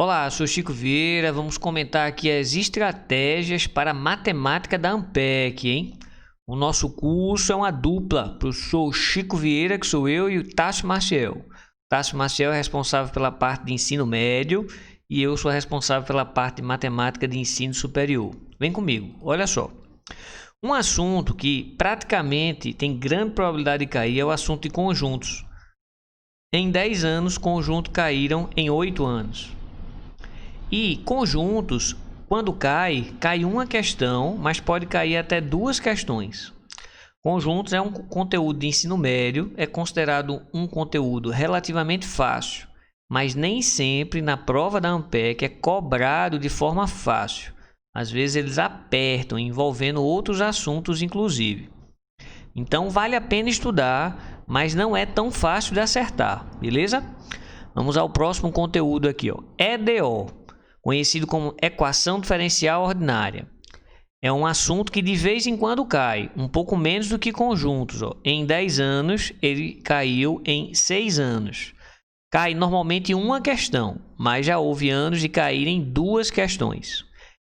Olá, sou Chico Vieira. Vamos comentar aqui as estratégias para a matemática da Ampec, hein? O nosso curso é uma dupla. Professor Chico Vieira, que sou eu, e o Tássio Maciel. O Tássio Maciel é responsável pela parte de ensino médio e eu sou responsável pela parte de matemática de ensino superior. Vem comigo, olha só. Um assunto que praticamente tem grande probabilidade de cair é o assunto de conjuntos. Em 10 anos, conjuntos caíram em 8 anos. E conjuntos, quando cai uma questão, mas pode cair até duas questões. Conjuntos é um conteúdo de ensino médio, é considerado um conteúdo relativamente fácil, mas nem sempre na prova da Ampec é cobrado de forma fácil. Às vezes eles apertam, envolvendo outros assuntos inclusive. Então vale a pena estudar, mas não é tão fácil de acertar, beleza? Vamos ao próximo conteúdo aqui, ó. EDO, conhecido como equação diferencial ordinária. É um assunto que de vez em quando cai, um pouco menos do que conjuntos, ó. Em 10 anos, ele caiu em 6 anos. Cai normalmente em uma questão, mas já houve anos de cair em duas questões.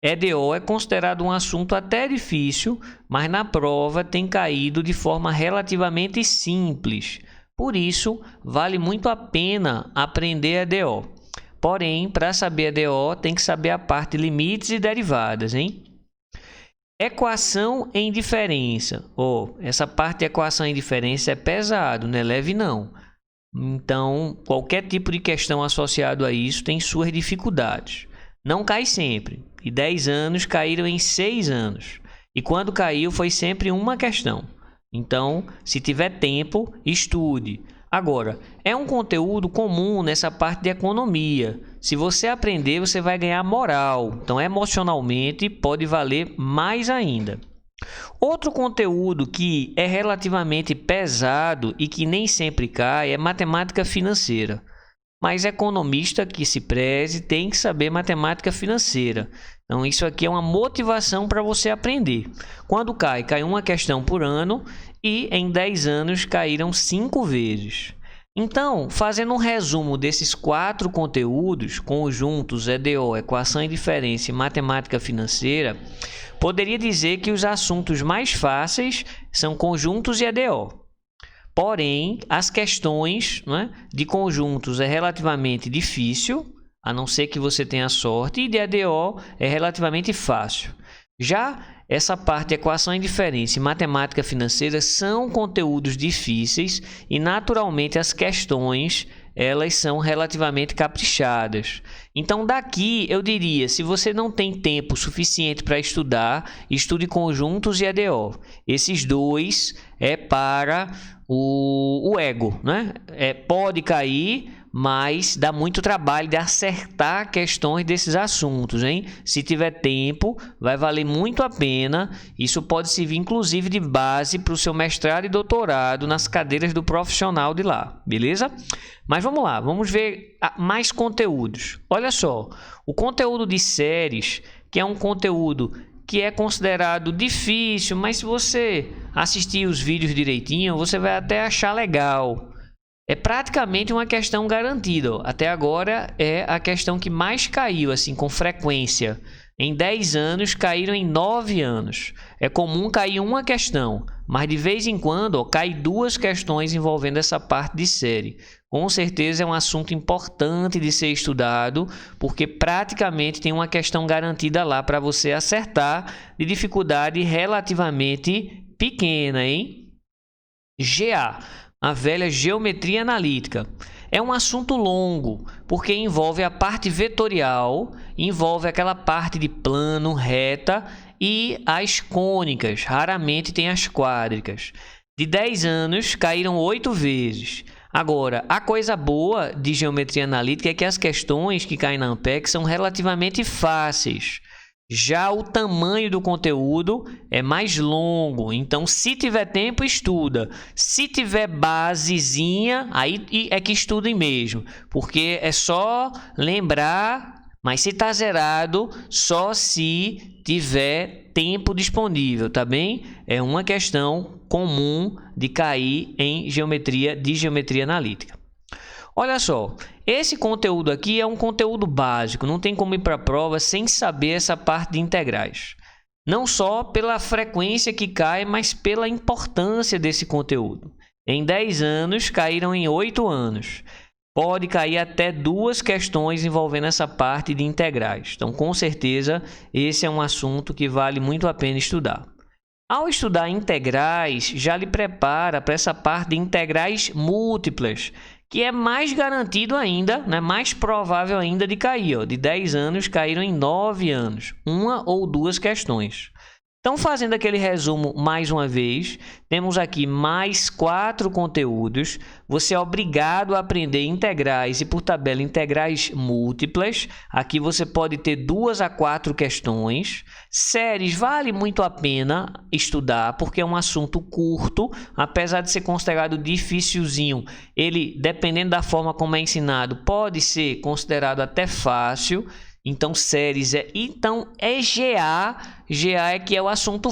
EDO é considerado um assunto até difícil, mas na prova tem caído de forma relativamente simples. Por isso, vale muito a pena aprender EDO. Porém, para saber EDO, tem que saber a parte de limites e derivadas, hein? Equação em diferença. Essa parte de equação em diferença é pesado, não é leve não. Então, qualquer tipo de questão associado a isso tem suas dificuldades. Não cai sempre. E 10 anos caíram em 6 anos. E quando caiu foi sempre uma questão. Então, se tiver tempo, estude. Agora, é um conteúdo comum nessa parte de economia. Se você aprender, você vai ganhar moral. Então, emocionalmente, pode valer mais ainda. Outro conteúdo que é relativamente pesado e que nem sempre cai é matemática financeira. Mas economista que se preze tem que saber matemática financeira. Então, isso aqui é uma motivação para você aprender. Quando cai uma questão por ano e em 10 anos caíram 5 vezes. Então, fazendo um resumo desses 4 conteúdos, conjuntos, EDO, equação em diferença e matemática financeira, poderia dizer que os assuntos mais fáceis são conjuntos e EDO. Porém, as questões, de conjuntos é relativamente difícil, a não ser que você tenha sorte, e de EDO é relativamente fácil. Já essa parte de equação em diferença e matemática financeira são conteúdos difíceis e, naturalmente, as questões elas são relativamente caprichadas. Então, daqui eu diria, se você não tem tempo suficiente para estudar, estude conjuntos e EDO. Esses dois é para o ego, né? Pode cair, mas dá muito trabalho de acertar questões desses assuntos, hein? Se tiver tempo, vai valer muito a pena. Isso pode servir, inclusive, de base para o seu mestrado e doutorado nas cadeiras do profissional de lá, beleza? Mas vamos lá, vamos ver mais conteúdos. Olha só, o conteúdo de séries, que é um conteúdo que é considerado difícil, mas se você assistir os vídeos direitinho, você vai até achar legal. É praticamente uma questão garantida. Até agora é a questão que mais caiu, assim, com frequência. Em 10 anos, caíram em 9 anos. É comum cair uma questão, mas de vez em quando cai 2 questões envolvendo essa parte de série. Com certeza é um assunto importante de ser estudado, porque praticamente tem uma questão garantida lá para você acertar, de dificuldade relativamente pequena, hein? GA, a velha geometria analítica. É um assunto longo, porque envolve a parte vetorial, envolve aquela parte de plano, reta e as cônicas, raramente tem as quádricas. De 10 anos, caíram 8 vezes. Agora, a coisa boa de geometria analítica é que as questões que caem na Ampec são relativamente fáceis. Já o tamanho do conteúdo é mais longo, então se tiver tempo, estuda. Se tiver basezinha, aí é que estudem mesmo, porque é só lembrar, mas se está zerado, só se tiver tempo disponível, tá bem? É uma questão comum de cair em geometria analítica. Olha só, Esse conteúdo aqui é um conteúdo básico, não tem como ir para a prova sem saber essa parte de integrais. Não só pela frequência que cai, mas pela importância desse conteúdo. Em 10 anos, caíram em 8 anos. Pode cair até 2 questões envolvendo essa parte de integrais. Então, com certeza, esse é um assunto que vale muito a pena estudar. Ao estudar integrais, já lhe prepara para essa parte de integrais múltiplas, que é mais garantido ainda, né? Mais provável ainda de cair. Ó. De 10 anos, caíram em 9 anos. 1 ou 2 questões. Então, fazendo aquele resumo mais uma vez, temos aqui mais 4 conteúdos. Você é obrigado a aprender integrais e, por tabela, integrais múltiplas. Aqui você pode ter 2 a 4 questões. Séries vale muito a pena estudar, porque é um assunto curto. Apesar de ser considerado dificilzinho, ele, dependendo da forma como é ensinado, pode ser considerado até fácil. Então, séries é GA. GA é que é o assunto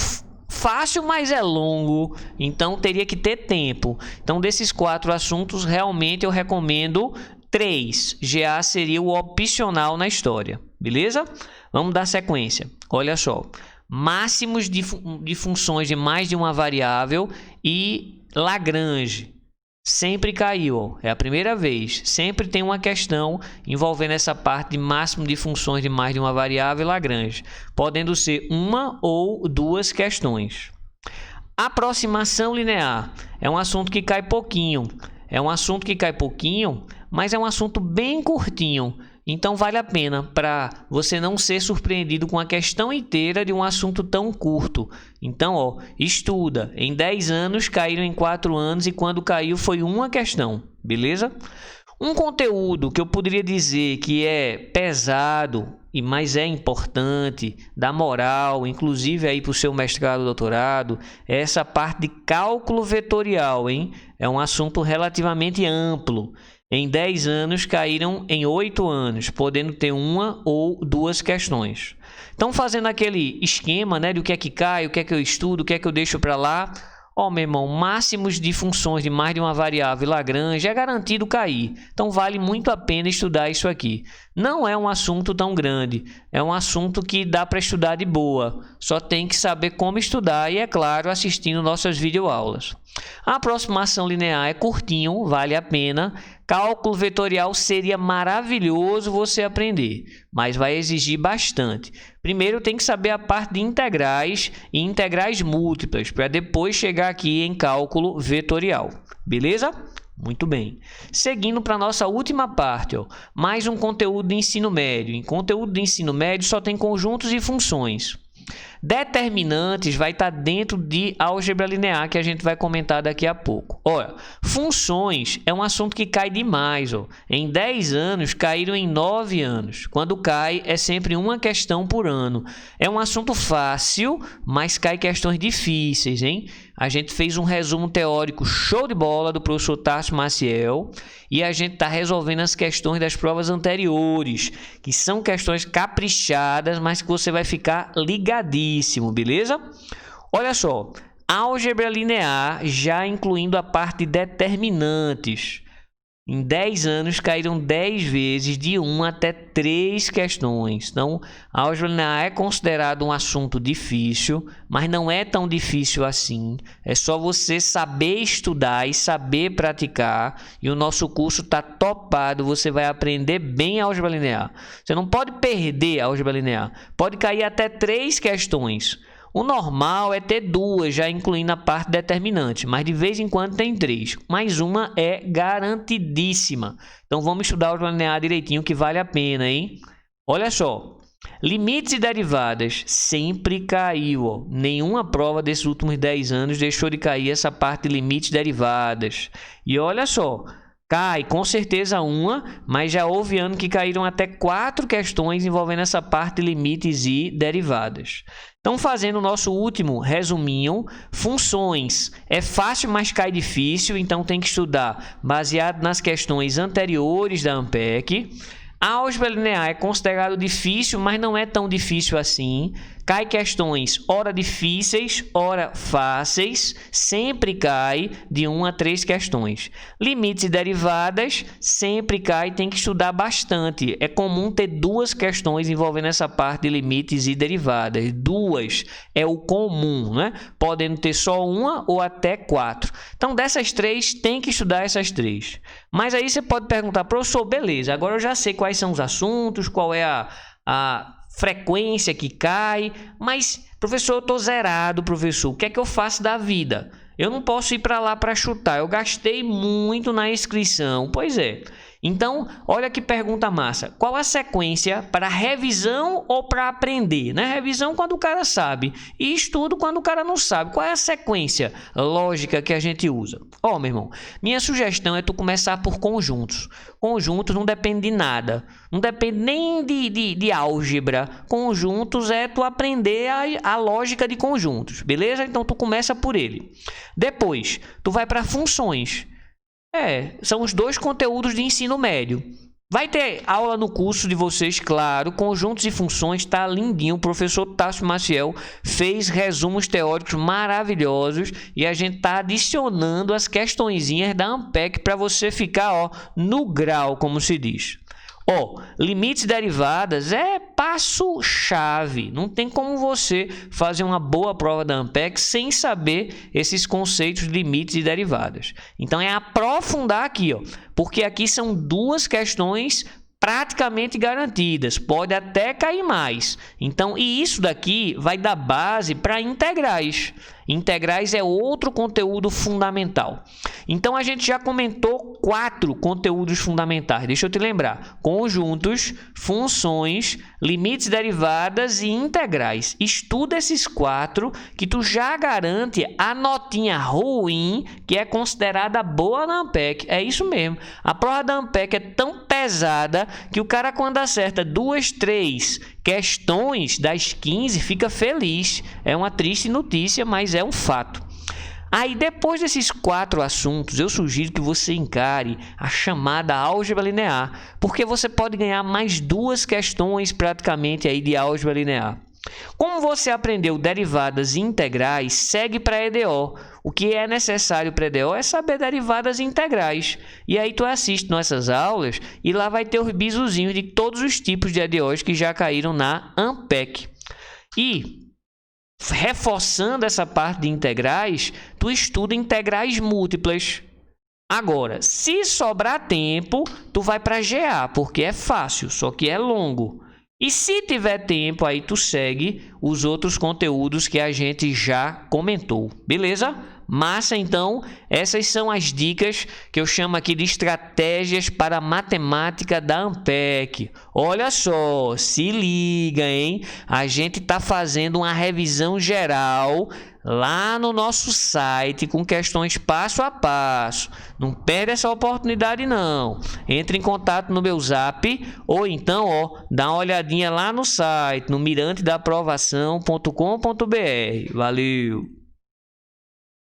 fácil, mas é longo. Então, teria que ter tempo. Então, desses 4 assuntos, realmente eu recomendo 3. GA seria o opcional na história. Beleza? Vamos dar sequência. Olha só. Máximos de funções de mais de uma variável e Lagrange. Sempre caiu, ó. É a primeira vez. Sempre tem uma questão envolvendo essa parte de máximo de funções de mais de uma variável e Lagrange, podendo ser 1 ou 2 questões. Aproximação linear é um assunto que cai pouquinho. Mas é um assunto bem curtinho. Então, vale a pena para você não ser surpreendido com a questão inteira de um assunto tão curto. Então, ó, estuda. Em 10 anos, caíram em 4 anos e quando caiu foi uma questão. Beleza? Um conteúdo que eu poderia dizer que é pesado, mas é importante, dá moral, inclusive aí para o seu mestrado, doutorado, é essa parte de cálculo vetorial, hein? É um assunto relativamente amplo. Em 10 anos, caíram em 8 anos, podendo ter 1 ou 2 questões. Então, fazendo aquele esquema, né, de o que é que cai, o que é que eu estudo, o que é que eu deixo para lá. Ó, meu irmão, máximos de funções de mais de uma variável e Lagrange é garantido cair. Então, vale muito a pena estudar isso aqui. Não é um assunto tão grande, é um assunto que dá para estudar de boa. Só tem que saber como estudar e, é claro, assistindo nossas videoaulas. A aproximação linear é curtinho, vale a pena. Cálculo vetorial seria maravilhoso você aprender, mas vai exigir bastante. Primeiro tem que saber a parte de integrais e integrais múltiplas, para depois chegar aqui em cálculo vetorial. Beleza? Muito bem. Seguindo para a nossa última parte, ó, mais um conteúdo de ensino médio. Em conteúdo de ensino médio só tem conjuntos e funções. Determinantes vai estar dentro de álgebra linear, que a gente vai comentar daqui a pouco. Olha, funções é um assunto que cai demais. Ó. Em 10 anos, caíram em 9 anos. Quando cai, é sempre uma questão por ano. É um assunto fácil, mas cai questões difíceis, hein? A gente fez um resumo teórico show de bola do professor Tássio Maciel e a gente está resolvendo as questões das provas anteriores, que são questões caprichadas, mas que você vai ficar ligadíssimo, beleza? Olha só, álgebra linear, já incluindo a parte de determinantes. Em 10 anos, caíram 10 vezes de 1 até 3 questões. Então, a álgebra linear é considerado um assunto difícil, mas não é tão difícil assim. É só você saber estudar e saber praticar. E o nosso curso está topado. Você vai aprender bem a álgebra linear. Você não pode perder a álgebra linear. Pode cair até 3 questões. O normal é ter 2, já incluindo a parte determinante, mas de vez em quando tem 3. Mais uma é garantidíssima. Então vamos estudar a álgebra linear direitinho, que vale a pena, hein? Olha só, limites e derivadas sempre caiu. Ó. Nenhuma prova desses últimos 10 anos deixou de cair essa parte de limites e derivadas. E olha só, cai com certeza uma, mas já houve ano que caíram até 4 questões envolvendo essa parte de limites e derivadas. Então, fazendo o nosso último resuminho, funções é fácil, mas cai difícil, então tem que estudar baseado nas questões anteriores da ANPEC. A álgebra linear é considerado difícil, mas não é tão difícil assim. Cai questões ora difíceis, ora fáceis, sempre cai de 1 a 3 questões. Limites e derivadas, sempre cai, tem que estudar bastante. É comum ter 2 questões envolvendo essa parte de limites e derivadas. 2 é o comum, né? Podendo ter só 1 ou até 4. Então, dessas 3, tem que estudar essas 3. Mas aí você pode perguntar, professor, beleza, agora eu já sei quais são os assuntos, qual é a frequência que cai, mas, professor, eu estou zerado, professor, o que é que eu faço da vida? Eu não posso ir para lá para chutar, eu gastei muito na inscrição. Pois é. Então, olha que pergunta massa. Qual a sequência para revisão ou para aprender? Né? Revisão quando o cara sabe e estudo quando o cara não sabe. Qual é a sequência lógica que a gente usa? Ó, meu irmão, minha sugestão é tu começar por conjuntos. Conjuntos não depende de nada. Não depende nem de álgebra. Conjuntos é tu aprender a lógica de conjuntos, beleza? Então, tu começa por ele. Depois, tu vai para funções. São os 2 conteúdos de ensino médio. Vai ter aula no curso de vocês, claro. Conjuntos e funções, tá lindinho. O professor Tássio Maciel fez resumos teóricos maravilhosos e a gente tá adicionando as questõezinhas da Ampec para você ficar no grau, como se diz. Limites e derivadas é passo-chave. Não tem como você fazer uma boa prova da Ampec sem saber esses conceitos de limites e derivadas. Então, é aprofundar aqui, porque aqui são 2 questões praticamente garantidas, pode até cair mais. Então, e isso daqui vai dar base para integrais. Integrais é outro conteúdo fundamental. Então, a gente já comentou 4 conteúdos fundamentais. Deixa eu te lembrar. Conjuntos, funções, limites derivadas e integrais. Estuda esses 4 que tu já garante a notinha ruim, que é considerada boa na Ampec. É isso mesmo. A prova da Ampec é tão pesada que o cara, quando acerta 2, 3 questões das 15, fica feliz. É uma triste notícia, mas é um fato. Aí, depois desses 4 assuntos, eu sugiro que você encare a chamada álgebra linear, porque você pode ganhar mais 2 questões praticamente aí de álgebra linear. Como você aprendeu derivadas e integrais, segue para a EDO. O que é necessário para a EDO é saber derivadas e integrais. E aí tu assiste nossas aulas e lá vai ter os bizuzinhos de todos os tipos de EDOs que já caíram na Ampec. E, reforçando essa parte de integrais, tu estuda integrais múltiplas. Agora, se sobrar tempo, tu vai para GA, porque é fácil, só que é longo. E se tiver tempo, aí tu segue os outros conteúdos que a gente já comentou. Beleza? Massa, então, essas são as dicas que eu chamo aqui de estratégias para a matemática da Ampec. Olha só, se liga, hein? A gente está fazendo uma revisão geral lá no nosso site com questões passo a passo. Não perde essa oportunidade, não. Entre em contato no meu zap ou então, dá uma olhadinha lá no site, no mirantedaprovação.com.br. Valeu!